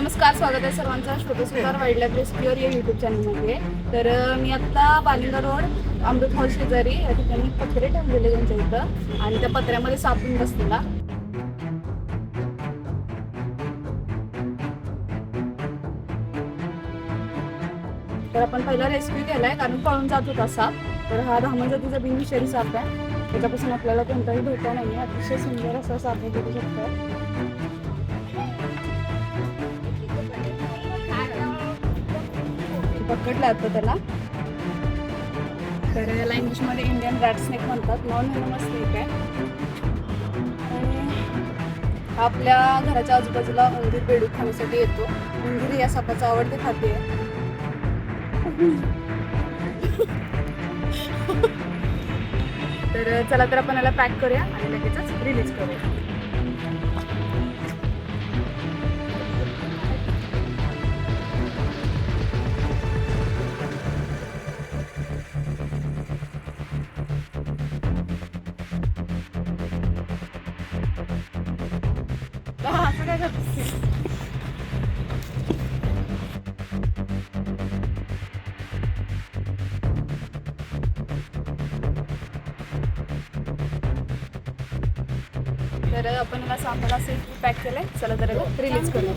नमस्कार, स्वागत आहे सर्वांचं श्रोतसुतार वाईल्ड लाईफ रेस्क्यूअर या यूट्यूब चॅनलमध्ये. तर मी आत्ता बालिंगा रोड अमृत हॉल शेजारी या ठिकाणी पत्रे ठेवलेले त्यांच्या इथं आणि त्या पत्र्यामध्ये सापून बसलेला. तर आपण पहिला रेस्क्यू केलाय कारण पळून जात होता साप. तर हा धामण जातीचा बिनविषारी साप आहे. त्याच्यापासून आपल्याला कोणताही धोका नाही आहे. अतिशय सुंदर असा साप आहे, बघू शकता. पकडलं आता त्याला. तर याला इंग्लिशमध्ये इंडियन रॅट स्नेक म्हणतात. नॉन व्हेनमस स्नेक आहे. हा आपल्या घराच्या आजूबाजूला उंदीर बेडूक खाण्यासाठी येतो. उंदीर या सापाचं आवडते खाद्य आहे. तर चला तर आपण याला पॅक करूया आणि लगेचच रिलीज करूया. असं काय करतेस? तर आपण याला सापाला सेफ पॅक केलंय. चला तर रिलीज करूया.